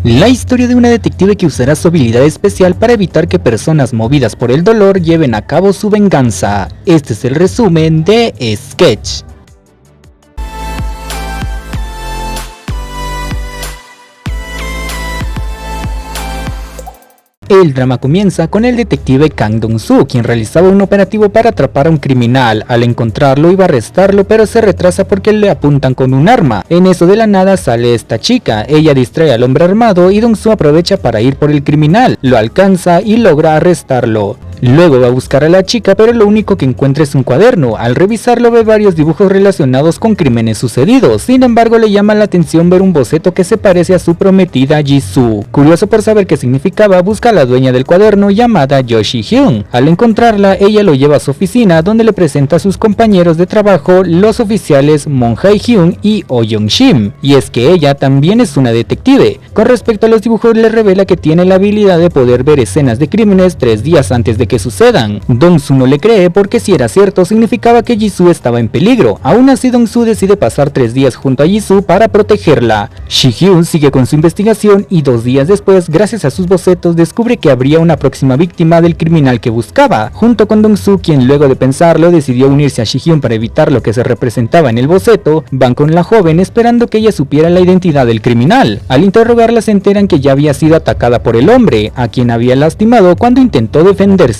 La historia de una detective que usará su habilidad especial para evitar que personas movidas por el dolor lleven a cabo su venganza. Este es el resumen de Sketch. El drama comienza con el detective Kang Dong-soo, quien realizaba un operativo para atrapar a un criminal. Al encontrarlo iba a arrestarlo, pero se retrasa porque le apuntan con un arma. En eso de la nada sale esta chica, ella distrae al hombre armado y Dong-soo aprovecha para ir por el criminal, lo alcanza y logra arrestarlo. Luego va a buscar a la chica, pero lo único que encuentra es un cuaderno. Al revisarlo ve varios dibujos relacionados con crímenes sucedidos. Sin embargo, le llama la atención ver un boceto que se parece a su prometida Jisoo. Curioso por saber qué significaba, busca a la dueña del cuaderno llamada Yoshi Hyun. Al encontrarla, ella lo lleva a su oficina, donde le presenta a sus compañeros de trabajo, los oficiales Moon Hae-hyun y Oh Young-shim. Y es que ella también es una detective. Con respecto a los dibujos, le revela que tiene la habilidad de poder ver escenas de crímenes 3 días antes de que sucedan. Dong-soo no le cree porque si era cierto significaba que Jisoo estaba en peligro. Aún así, Dong-soo decide pasar 3 días junto a Jisoo para protegerla. Shi-hyun sigue con su investigación y 2 días después, gracias a sus bocetos, descubre que habría una próxima víctima del criminal que buscaba. Junto con Dong-soo, quien luego de pensarlo decidió unirse a Shi-hyun para evitar lo que se representaba en el boceto, van con la joven esperando que ella supiera la identidad del criminal. Al interrogarla se enteran que ya había sido atacada por el hombre, a quien había lastimado cuando intentó defenderse.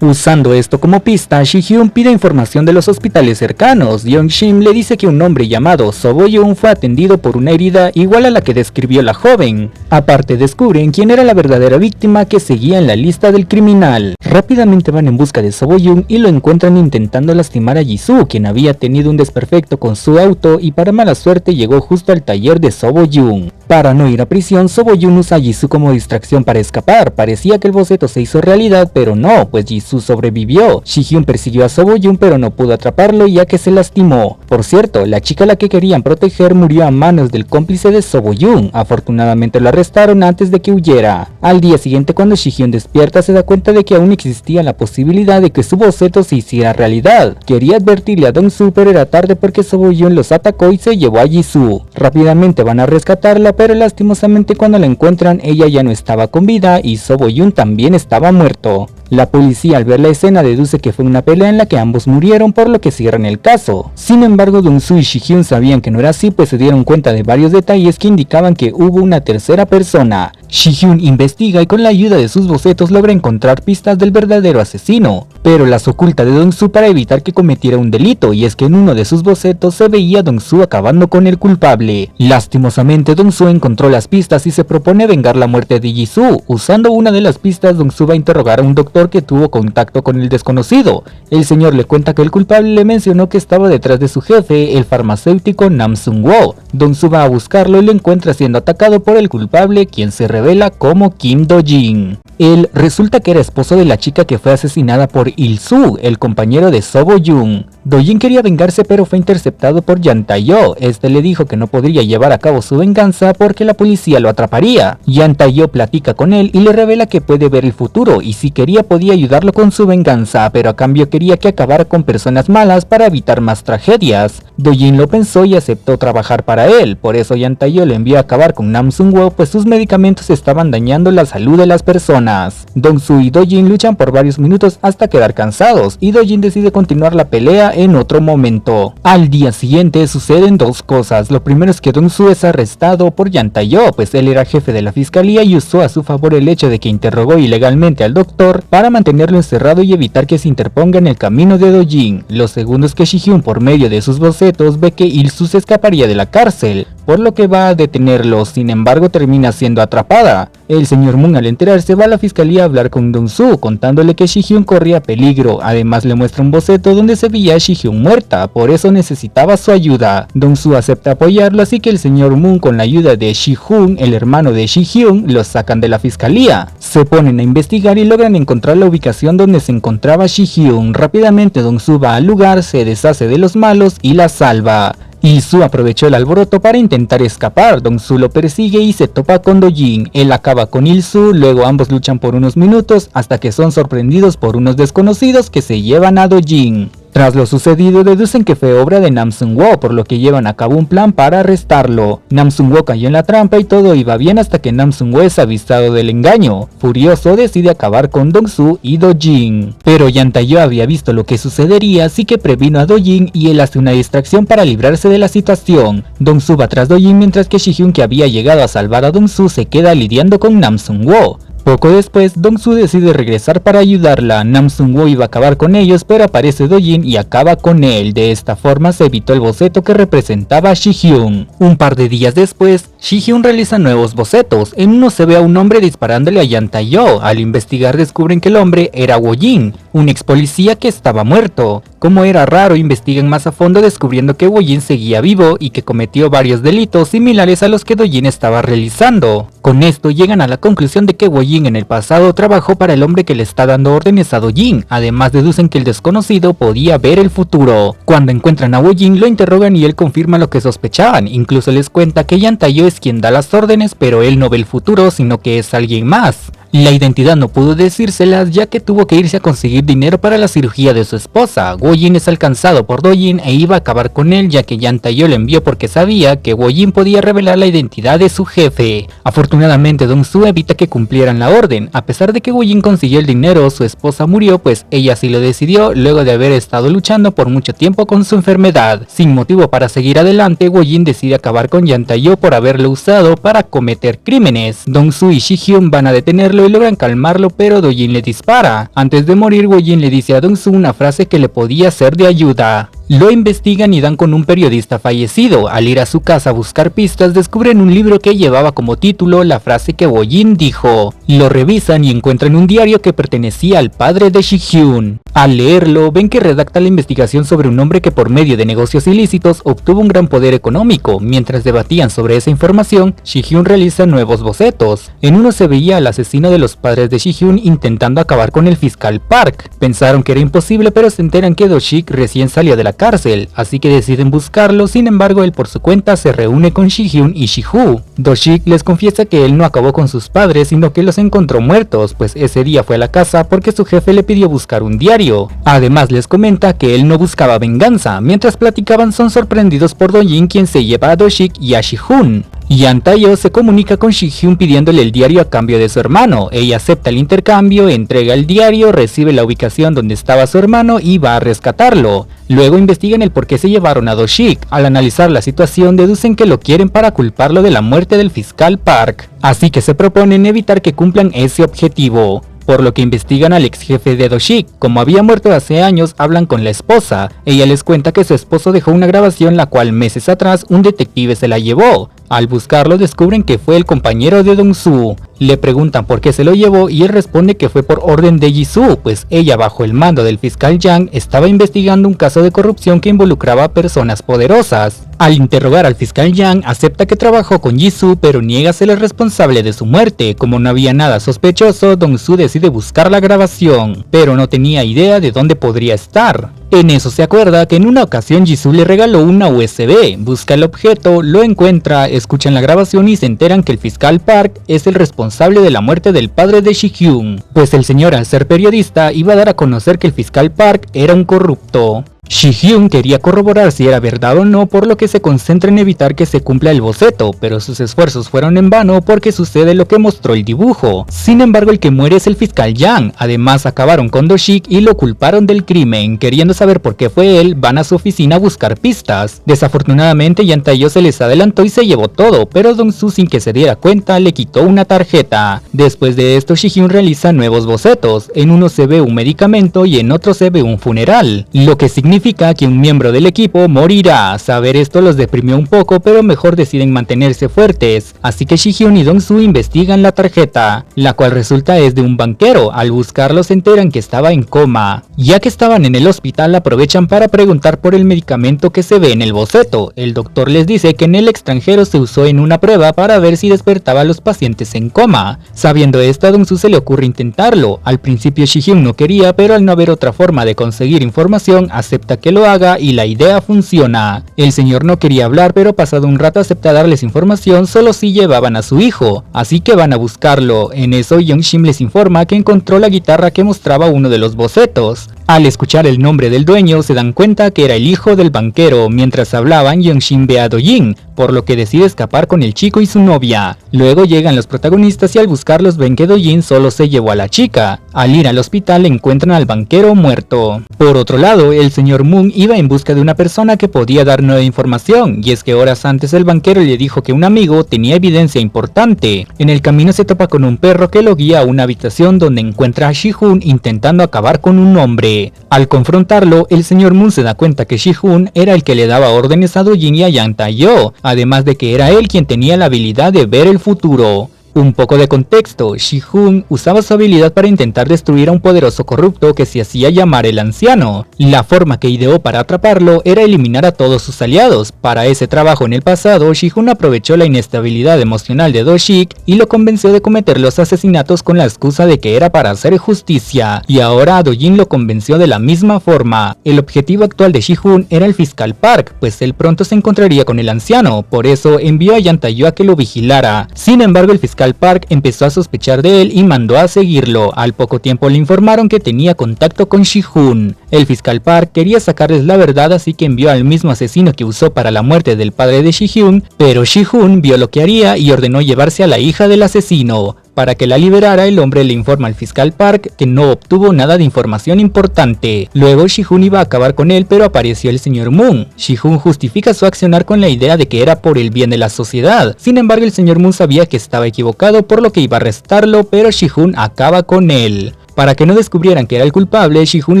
Usando esto como pista, Shi-hyun pide información de los hospitales cercanos. Young-shim le dice que un hombre llamado So Bo-young fue atendido por una herida igual a la que describió la joven. Aparte descubren quién era la verdadera víctima que seguía en la lista del criminal. Rápidamente van en busca de So Bo-young y lo encuentran intentando lastimar a Jisoo, quien había tenido un desperfecto con su auto y para mala suerte llegó justo al taller de So Bo-young. Para no ir a prisión, So Bo-young usa a Jisoo como distracción para escapar. Parecía que el boceto se hizo realidad, pero no, pues Jisoo sobrevivió. Shi-hyun persiguió a So Bo-young pero no pudo atraparlo ya que se lastimó. Por cierto, la chica a la que querían proteger murió a manos del cómplice de So Bo-young. Afortunadamente lo arrestaron antes de que huyera. Al día siguiente, cuando Shi-hyun despierta, se da cuenta de que aún existía la posibilidad de que su boceto se hiciera realidad. Quería advertirle a Dong-soo, pero era tarde porque So Bo-young los atacó y se llevó a Jisoo. Rápidamente van a rescatarla, pero lastimosamente cuando la encuentran ella ya no estaba con vida y So Bo-young también estaba muerto. La policía al ver la escena deduce que fue una pelea en la que ambos murieron, por lo que cierran el caso. Sin embargo, Dong-soo y Shi-hyun sabían que no era así, pues se dieron cuenta de varios detalles que indicaban que hubo una tercera persona. Shi-hyun investiga y con la ayuda de sus bocetos logra encontrar pistas del verdadero asesino, pero las oculta de Dong-soo para evitar que cometiera un delito, y es que en uno de sus bocetos se veía a Dong-soo acabando con el culpable. Lastimosamente, Dong-soo encontró las pistas y se propone vengar la muerte de Jisoo. Usando una de las pistas, Dong-soo va a interrogar a un doctor que tuvo contacto con el desconocido. El señor le cuenta que el culpable le mencionó que estaba detrás de su jefe, el farmacéutico Nam Sung-woo. Dong-soo va a buscarlo y lo encuentra siendo atacado por el culpable, quien se revela como Kim Do-jin. Él resulta que era esposo de la chica que fue asesinada por Il-soo, el compañero de So Bo-young. Do-jin quería vengarse pero fue interceptado por Yan Tae-yo. Este le dijo que no podría llevar a cabo su venganza porque la policía lo atraparía. Yan Tae-yo platica con él y le revela que puede ver el futuro y si quería podía ayudarlo con su venganza, pero a cambio quería que acabara con personas malas para evitar más tragedias. Do-jin lo pensó y aceptó trabajar para él, por eso Yan Tae-yo le envió a acabar con Nam Sung-woo, pues sus medicamentos estaban dañando la salud de las personas. Dong-soo y Do-jin luchan por varios minutos hasta quedar cansados y Do-jin decide continuar la pelea en otro momento. Al día siguiente suceden dos cosas. Lo primero es que Dong-soo es arrestado por Yan Tae-yo, pues él era jefe de la fiscalía y usó a su favor el hecho de que interrogó ilegalmente al doctor para mantenerlo encerrado y evitar que se interponga en el camino de Do-jin. Lo segundo es que Shi-hyun, por medio de sus bocetos, ve que Il-soo se escaparía de la cárcel, por lo que va a detenerlo. Sin embargo, termina siendo atrapada. El señor Moon, al enterarse, va a la fiscalía a hablar con Dong-soo, contándole que Shi-hyun corría peligro. Además le muestra un boceto donde se veía a Shi-hyun muerta, por eso necesitaba su ayuda. Dong-soo acepta apoyarlo, así que el señor Moon, con la ayuda de Shi-hyun, el hermano de Shi-hyun, los sacan de la fiscalía. Se ponen a investigar y logran encontrar la ubicación donde se encontraba Shi-hyun. Rápidamente Dong-soo va al lugar, se deshace de los malos y la salva. Il-soo aprovechó el alboroto para intentar escapar. Dong-soo lo persigue y se topa con Do-jin. Él acaba con Il-soo, luego ambos luchan por unos minutos hasta que son sorprendidos por unos desconocidos que se llevan a Do-jin. Tras lo sucedido, deducen que fue obra de Nam Sung-woo, por lo que llevan a cabo un plan para arrestarlo. Nam Sung-woo cayó en la trampa y todo iba bien hasta que Nam Sung-woo es avisado del engaño. Furioso, decide acabar con Dong-soo y Do-jin. Pero Yang Tae-yo había visto lo que sucedería, así que previno a Do-jin y él hace una distracción para librarse de la situación. Dong-soo va tras Do-jin mientras que Ji-hyun, que había llegado a salvar a Dong-soo, se queda lidiando con Nam Sung-woo. Poco después, Dong-soo decide regresar para ayudarla. Nam Sung-woo iba a acabar con ellos, pero aparece Do-jin y acaba con él. De esta forma se evitó el boceto que representaba a Ji-hyun. Un par de días después, Ji-hyun realiza nuevos bocetos. En uno se ve a un hombre disparándole a Yang Tae-yo. Al investigar descubren que el hombre era Wo-jin, un ex policía que estaba muerto. Como era raro, investigan más a fondo descubriendo que Wo-jin seguía vivo y que cometió varios delitos similares a los que Do-jin estaba realizando. Con esto llegan a la conclusión de que Wo-jin en el pasado trabajó para el hombre que le está dando órdenes a Do-jin. Además deducen que el desconocido podía ver el futuro. Cuando encuentran a Wo-jin lo interrogan y él confirma lo que sospechaban. Incluso les cuenta que Yang Tae-yo es quien da las órdenes, pero él no ve el futuro sino que es alguien más. La identidad no pudo decírselas ya que tuvo que irse a conseguir dinero para la cirugía de su esposa. Wo-jin es alcanzado por Do-jin e iba a acabar con él ya que Yang Tae-yo lo envió porque sabía que Wo-jin podía revelar la identidad de su jefe. Afortunadamente Dong-soo evita que cumplieran la orden. A pesar de que Wo-jin consiguió el dinero, su esposa murió, pues ella sí lo decidió luego de haber estado luchando por mucho tiempo con su enfermedad. Sin motivo para seguir adelante, Wo-jin decide acabar con Yang Tae-yo por haberlo usado para cometer crímenes. Dong-soo y Ji-hyun van a detenerlo y logran calmarlo, pero Do-jin le dispara. Antes de morir, Wo-jin le dice a Dong-soo una frase que le podía ser de ayuda. Lo investigan y dan con un periodista fallecido. Al ir a su casa a buscar pistas, descubren un libro que llevaba como título la frase que Wo-jin dijo. Lo revisan y encuentran un diario que pertenecía al padre de Ji-hyun. Al leerlo, ven que redacta la investigación sobre un hombre que por medio de negocios ilícitos obtuvo un gran poder económico. Mientras debatían sobre esa información, Ji-hyun realiza nuevos bocetos. En uno se veía al asesino de los padres de Ji-hyun intentando acabar con el fiscal Park. Pensaron que era imposible, pero se enteran que Do-shik recién salió de la cárcel, así que deciden buscarlo. Sin embargo, él por su cuenta se reúne con Ji-hyun y Ji-hoo. Do-shik les confiesa que él no acabó con sus padres, sino que los encontró muertos, pues ese día fue a la casa porque su jefe le pidió buscar un diario. Además les comenta que él no buscaba venganza. Mientras platicaban son sorprendidos por Do-jin, quien se lleva a Do-shik y a Ji-hoon. Yang Tae-yo se comunica con Ji-hyun pidiéndole el diario a cambio de su hermano. Ella acepta el intercambio, entrega el diario, recibe la ubicación donde estaba su hermano y va a rescatarlo. Luego investigan el por qué se llevaron a Do-shik. Al analizar la situación deducen que lo quieren para culparlo de la muerte del fiscal Park. Así que se proponen evitar que cumplan ese objetivo. Por lo que investigan al ex jefe de Do-shik. Como había muerto hace años, hablan con la esposa. Ella les cuenta que su esposo dejó una grabación la cual meses atrás un detective se la llevó. Al buscarlo descubren que fue el compañero de Dong-soo. Le preguntan por qué se lo llevó y él responde que fue por orden de Ji-soo, pues ella bajo el mando del fiscal Yang estaba investigando un caso de corrupción que involucraba a personas poderosas. Al interrogar al fiscal Yang acepta que trabajó con Ji-soo, pero niega ser el responsable de su muerte. Como no había nada sospechoso, Dong-soo decide buscar la grabación, pero no tenía idea de dónde podría estar. En eso se acuerda que en una ocasión Ji-soo le regaló una USB, busca el objeto, lo encuentra, escuchan la grabación y se enteran que el fiscal Park es el responsable de la muerte del padre de Ji-hyun, pues el señor al ser periodista iba a dar a conocer que el fiscal Park era un corrupto. Ji-hyun quería corroborar si era verdad o no, por lo que se concentra en evitar que se cumpla el boceto, pero sus esfuerzos fueron en vano porque sucede lo que mostró el dibujo. Sin embargo, el que muere es el fiscal Yang. Además acabaron con Do-shik y lo culparon del crimen. Queriendo saber por qué fue él, van a su oficina a buscar pistas. Desafortunadamente Yang Tae-yo se les adelantó y se llevó todo, pero Dong-soo sin que se diera cuenta le quitó una tarjeta. Después de esto Ji-hyun realiza nuevos bocetos. En uno se ve un medicamento y en otro se ve un funeral, lo que significa que un miembro del equipo morirá. Saber esto los deprimió un poco, pero mejor deciden mantenerse fuertes, así que Ji-hyun y Dong-soo investigan la tarjeta, la cual resulta es de un banquero. Al buscarlo se enteran que estaba en coma. Ya que estaban en el hospital aprovechan para preguntar por el medicamento que se ve en el boceto. El doctor les dice que en el extranjero se usó en una prueba para ver si despertaba a los pacientes en coma. Sabiendo esto, a Dong-soo se le ocurre intentarlo. Al principio Ji-hyun no quería, pero al no haber otra forma de conseguir información acepta que lo haga y la idea funciona. El señor no quería hablar, pero pasado un rato acepta darles información solo si llevaban a su hijo, así que van a buscarlo. En eso Young-shim les informa que encontró la guitarra que mostraba uno de los bocetos. Al escuchar el nombre del dueño se dan cuenta que era el hijo del banquero. Mientras hablaban, Yeon-shin ve a Do-jin, por lo que decide escapar con el chico y su novia. Luego llegan los protagonistas y al buscarlos ven que Do-jin solo se llevó a la chica. Al ir al hospital encuentran al banquero muerto. Por otro lado, el señor Moon iba en busca de una persona que podía dar nueva información, y es que horas antes el banquero le dijo que un amigo tenía evidencia importante. En el camino se topa con un perro que lo guía a una habitación donde encuentra a Ji-hoon intentando acabar con un hombre. Al confrontarlo, el señor Moon se da cuenta que Ji-hoon era el que le daba órdenes a Do-jin y a Yang Tae-yo, además de que era él quien tenía la habilidad de ver el futuro. Un poco de contexto, Ji-hoon usaba su habilidad para intentar destruir a un poderoso corrupto que se hacía llamar el anciano. La forma que ideó para atraparlo era eliminar a todos sus aliados. Para ese trabajo en el pasado, Ji-hoon aprovechó la inestabilidad emocional de Do-shik y lo convenció de cometer los asesinatos con la excusa de que era para hacer justicia, y ahora a Do-jin lo convenció de la misma forma. El objetivo actual de Ji-hoon era el fiscal Park, pues él pronto se encontraría con el anciano, por eso envió a Yang Tae-yo a que lo vigilara. Sin embargo, el fiscal Park empezó a sospechar de él y mandó a seguirlo. Al poco tiempo le informaron que tenía contacto con Ji-hoon. El fiscal Park quería sacarles la verdad, así que envió al mismo asesino que usó para la muerte del padre de Ji-hoon, pero Ji-hoon vio lo que haría y ordenó llevarse a la hija del asesino. Para que la liberara, el hombre le informa al fiscal Park que no obtuvo nada de información importante. Luego Ji-hoon iba a acabar con él, pero apareció el señor Moon. Ji-hoon justifica su accionar con la idea de que era por el bien de la sociedad. Sin embargo, el señor Moon sabía que estaba equivocado, por lo que iba a arrestarlo, pero Ji-hoon acaba con él. Para que no descubrieran que era el culpable, Ji-hoon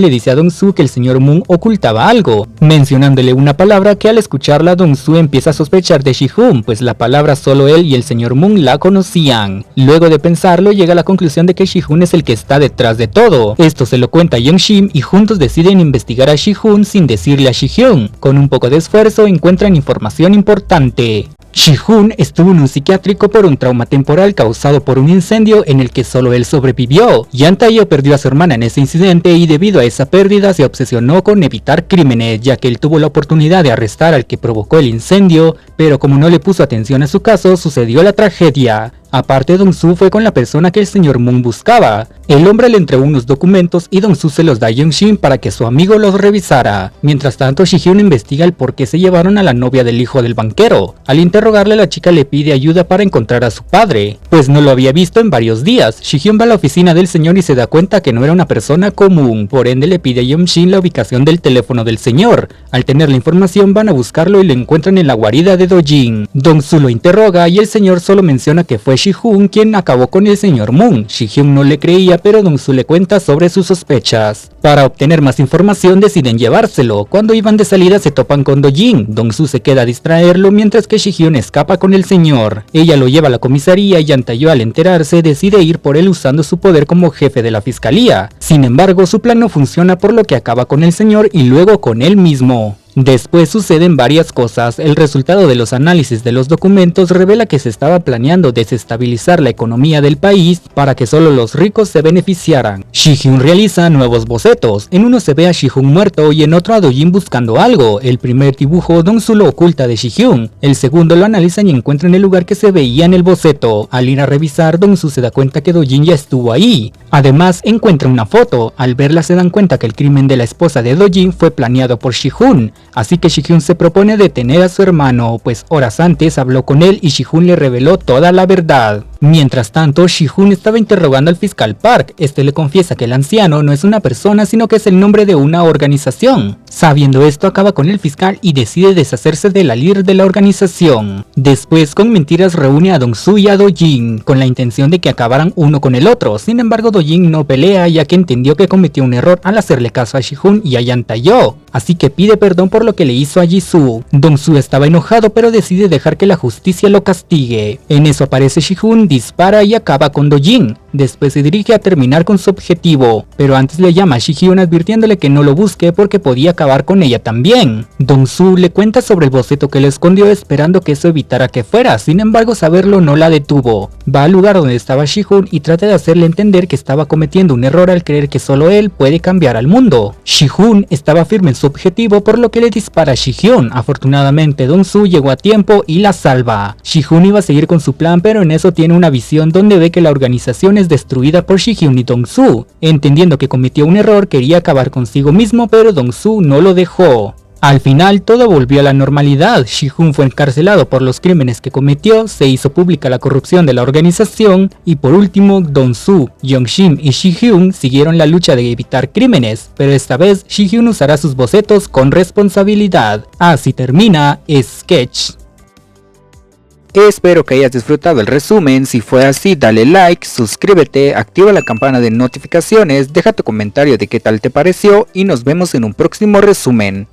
le dice a Dong-soo que el señor Moon ocultaba algo, mencionándole una palabra que al escucharla Dong-soo empieza a sospechar de Ji-hoon, pues la palabra solo él y el señor Moon la conocían. Luego de pensarlo, llega a la conclusión de que Ji-hoon es el que está detrás de todo. Esto se lo cuenta a Yeon-shin y juntos deciden investigar a Ji-hoon sin decirle a Ji-hyun. Con un poco de esfuerzo encuentran información importante. Ji-hoon estuvo en un psiquiátrico por un trauma temporal causado por un incendio en el que solo él sobrevivió. Yang Tae-yo perdió a su hermana en ese incidente y debido a esa pérdida se obsesionó con evitar crímenes, ya que él tuvo la oportunidad de arrestar al que provocó el incendio, pero como no le puso atención a su caso, sucedió la tragedia. Aparte, Dong-soo fue con la persona que el señor Moon buscaba. El hombre le entregó unos documentos y Dong-soo se los da a Yeon-shin para que su amigo los revisara. Mientras tanto, Ji-hyun investiga el por qué se llevaron a la novia del hijo del banquero. Al interrogarle, la chica le pide ayuda para encontrar a su padre, pues no lo había visto en varios días. Ji-hyun va a la oficina del señor y se da cuenta que no era una persona común, por ende le pide a Yeon-shin la ubicación del teléfono del señor. Al tener la información van a buscarlo y lo encuentran en la guarida de Do-jin. Dong-soo lo interroga y el señor solo menciona que fue Ji-hoon quien acabó con el señor Moon. Ji-hyun no le creía, pero Dong-soo le cuenta sobre sus sospechas. Para obtener más información deciden llevárselo. Cuando iban de salida se topan con Do-jin. Dong-soo se queda a distraerlo mientras que Ji-hyun escapa con el señor. Ella lo lleva a la comisaría y Yang Tae-yo al enterarse decide ir por él usando su poder como jefe de la fiscalía. Sin embargo, su plan no funciona, por lo que acaba con el señor y luego con él mismo. Después suceden varias cosas. El resultado de los análisis de los documentos revela que se estaba planeando desestabilizar la economía del país para que solo los ricos se beneficiaran. Ji-hyun realiza nuevos bocetos. En uno se ve a Ji-hoon muerto y en otro a Do-jin buscando algo. El primer dibujo Dong-soo lo oculta de Ji-hyun. El segundo lo analizan y encuentran el lugar que se veía en el boceto. Al ir a revisar, Dong-soo se da cuenta que Do-jin ya estuvo ahí. Además, encuentra una foto. Al verla se dan cuenta que el crimen de la esposa de Do-jin fue planeado por Ji-hoon. Así que Ji-hyun se propone detener a su hermano, pues horas antes habló con él y Ji-hoon le reveló toda la verdad. Mientras tanto, Ji-hoon estaba interrogando al fiscal Park. Este le confiesa que el anciano no es una persona, sino que es el nombre de una organización. Sabiendo esto, acaba con el fiscal y decide deshacerse de la líder de la organización. Después, con mentiras, reúne a Dong-soo y a Do-jin, con la intención de que acabaran uno con el otro. Sin embargo, Do-jin no pelea, ya que entendió que cometió un error al hacerle caso a Ji-hoon y a Yang Tae-yo, así que pide perdón por lo que le hizo a Ji-soo. Dong-soo estaba enojado, pero decide dejar que la justicia lo castigue. En eso aparece Ji-hoon, dispara y acaba con Do-jin. Después se dirige a terminar con su objetivo, pero antes le llama a Ji-hyun advirtiéndole que no lo busque porque podía acabar con ella también. Dong-soo le cuenta sobre el boceto que le escondió esperando que eso evitara que fuera, sin embargo saberlo no la detuvo. va al lugar donde estaba Ji-hoon y trata de hacerle entender que estaba cometiendo un error al creer que solo él puede cambiar al mundo. Ji-hoon estaba firme en su objetivo, por lo que le dispara a Ji-hyun. Afortunadamente Dong-soo llegó a tiempo y la salva. Ji-hoon iba a seguir con su plan, pero en eso tiene una visión donde ve que la organización es destruida por Ji-hyun y Dong-soo. Entendiendo que cometió un error, quería acabar consigo mismo, pero Dong-soo no lo dejó. Al final todo volvió a la normalidad. Ji-hoon fue encarcelado por los crímenes que cometió, se hizo pública la corrupción de la organización y por último Dong-soo, Young-shin y Ji-hyun siguieron la lucha de evitar crímenes, pero esta vez Ji-hyun usará sus bocetos con responsabilidad. Así termina Sketch. Espero que hayas disfrutado el resumen. Si fue así, dale like, suscríbete, activa la campana de notificaciones, deja tu comentario de qué tal te pareció y nos vemos en un próximo resumen.